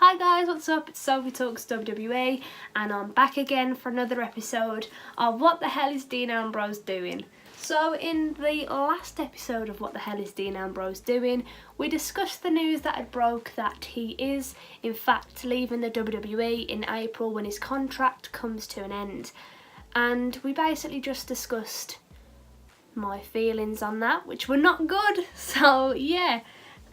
Hi guys, what's up? It's Sophie Talks WWE and I'm back again for another episode of What the Hell is Dean Ambrose Doing? So in the last episode of What the Hell is Dean Ambrose Doing, we discussed the news that had broke that he is in fact leaving the WWE in April when his contract comes to an end. And we basically just discussed my feelings on that, which were not good, so yeah.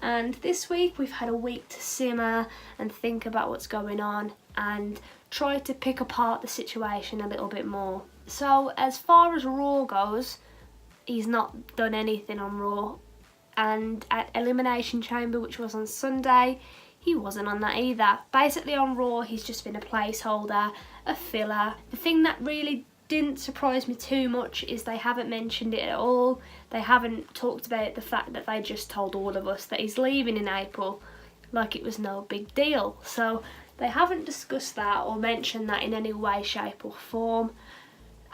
And this week we've had a week to simmer and think about what's going on and try to pick apart the situation a little bit more. So as far as Raw goes, he's not done anything on Raw, and at Elimination Chamber, which was on Sunday, he wasn't on that either. Basically on Raw he's just been a placeholder, a filler. The thing that really didn't surprise me too much is they haven't mentioned it at all. They haven't talked about the fact that they just told all of us that he's leaving in April, like it was no big deal. So they haven't discussed that or mentioned that in any way, shape or form.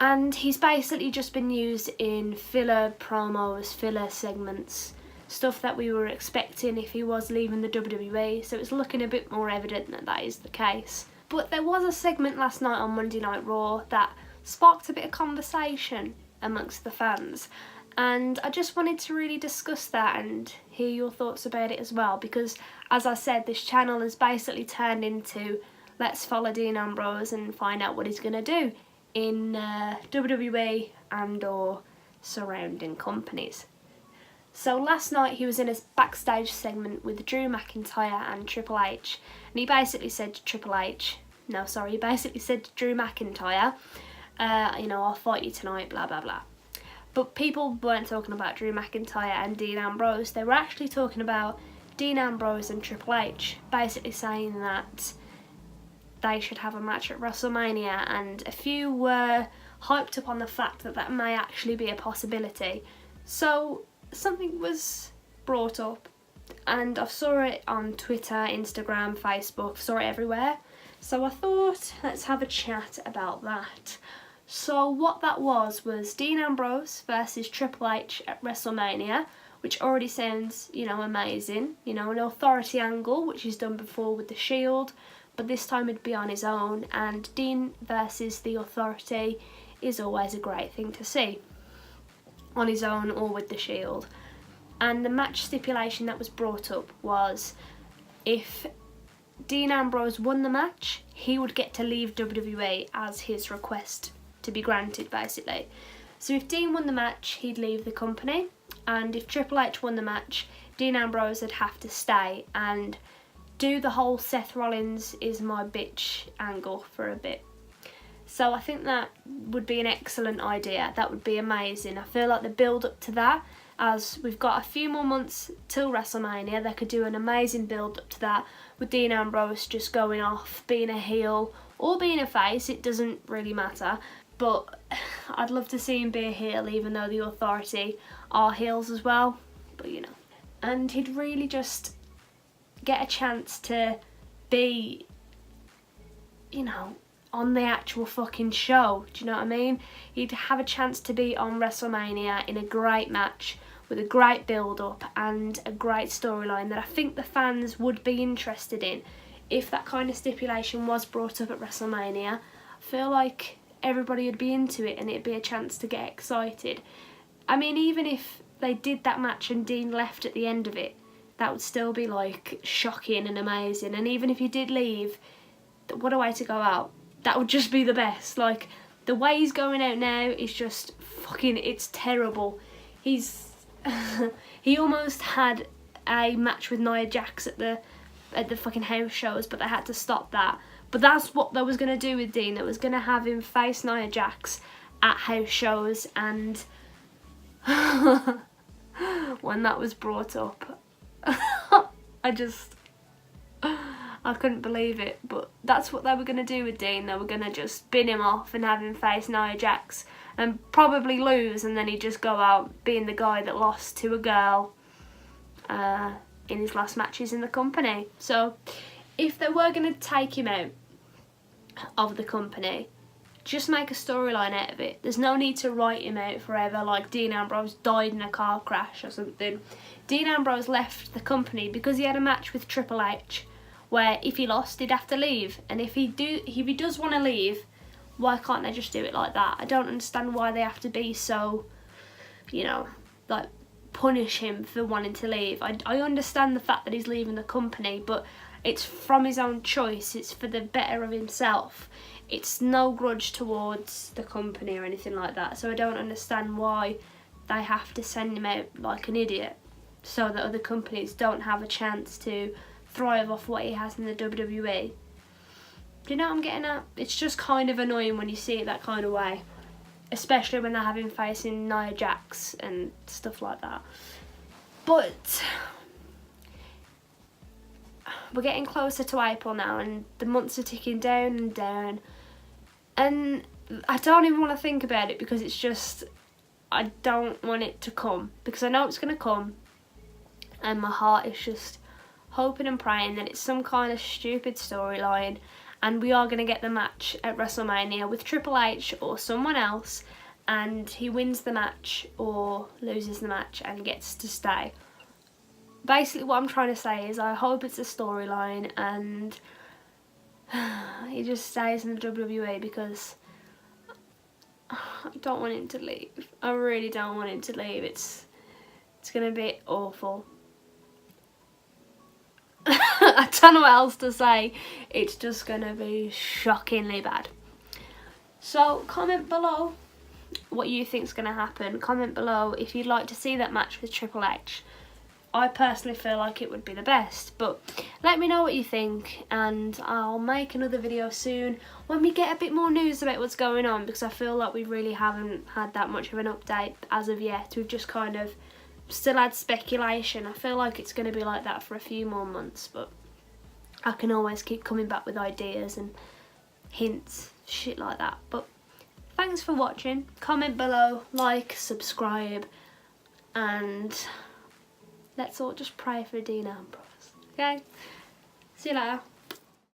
And he's basically just been used in filler promos, filler segments, stuff that we were expecting if he was leaving the WWE. So it's looking a bit more evident that that is the case. But there was a segment last night on Monday Night Raw that sparked a bit of conversation amongst the fans, and I just wanted to really discuss that and hear your thoughts about it as well, because as I said, this channel has basically turned into let's follow Dean Ambrose and find out what he's going to do in WWE and or surrounding companies. So last night he was in a backstage segment with Drew McIntyre and Triple H, and he basically said to he basically said to Drew McIntyre, I'll fight you tonight, blah blah blah. But people weren't talking about Drew McIntyre and Dean Ambrose. They were actually talking about Dean Ambrose and Triple H, basically saying that they should have a match at Wrestlemania, and a few were hyped up on the fact that that may actually be a possibility. So something was brought up, and I saw it on Twitter, Instagram, Facebook, saw it everywhere. So I thought, let's have a chat about that. So what that was Dean Ambrose versus Triple H at WrestleMania, which already sounds, amazing. An authority angle, which he's done before with the Shield, but this time it'd be on his own, and Dean versus the Authority is always a great thing to see, on his own or with the Shield. And the match stipulation that was brought up was if Dean Ambrose won the match, he would get to leave WWE as his request to be granted, basically. So if Dean won the match, he'd leave the company, and if Triple H won the match, Dean Ambrose would have to stay and do the whole Seth Rollins is my bitch angle for a bit. So I think that would be an excellent idea. That would be amazing. I feel like the build up to that, as we've got a few more months till WrestleMania, they could do an amazing build up to that with Dean Ambrose just going off, being a heel or being a face, it doesn't really matter. But I'd love to see him be a heel, even though the Authority are heels as well. But and he'd really just get a chance to be, on the actual fucking show. Do you know what I mean? He'd have a chance to be on WrestleMania in a great match with a great build-up and a great storyline that I think the fans would be interested in. If that kind of stipulation was brought up at WrestleMania, I feel like everybody would be into it and it'd be a chance to get excited. I mean, even if they did that match and Dean left at the end of it, that would still be shocking and amazing. And even if he did leave, what a way to go out. That would just be the best. The way he's going out now is just fucking, it's terrible. He almost had a match with Nia Jax at the fucking house shows, but they had to stop that. But that's what they was going to do with Dean. They was going to have him face Nia Jax at house shows, and when that was brought up, I couldn't believe it. But that's what they were going to do with Dean. They were going to just bin him off and have him face Nia Jax and probably lose, and then he'd just go out being the guy that lost to a girl in his last matches in the company. So if they were going to take him out of the company, just make a storyline out of it. There's no need to write him out forever like Dean Ambrose died in a car crash or something. Dean Ambrose left the company because he had a match with Triple H where if he lost, he'd have to leave. And if he does want to leave, why can't they just do it like that? I don't understand why they have to be so, you know, like, punish him for wanting to leave. I understand the fact that he's leaving the company, but it's from his own choice. It's for the better of himself. It's no grudge towards the company or anything like that. So I don't understand why they have to send him out like an idiot so that other companies don't have a chance to thrive off what he has in the WWE. Do you know what I'm getting at? It's just kind of annoying when you see it that kind of way. Especially when they have him facing Nia Jax and stuff like that. But we're getting closer to April now, and the months are ticking down and down. And I don't even want to think about it, because it's just, I don't want it to come. Because I know it's going to come. And my heart is just hoping and praying that it's some kind of stupid storyline, and we are going to get the match at WrestleMania with Triple H or someone else, and he wins the match or loses the match and gets to stay. Basically what I'm trying to say is I hope it's a storyline and he just stays in the WWE, because I don't want him to leave. I really don't want him to leave. It's going to be awful. I don't know what else to say. It's just going to be shockingly bad. So comment below what you think's going to happen. Comment below if you'd like to see that match with Triple H. I personally feel like it would be the best, but let me know what you think, and I'll make another video soon when we get a bit more news about what's going on, because I feel like we really haven't had that much of an update as of yet. We've just kind of still had speculation. I feel like it's going to be like that for a few more months, but I can always keep coming back with ideas and hints, shit like that. But thanks for watching. Comment below, like, subscribe, and let's all just pray for Dean Ambrose. Okay? See you later.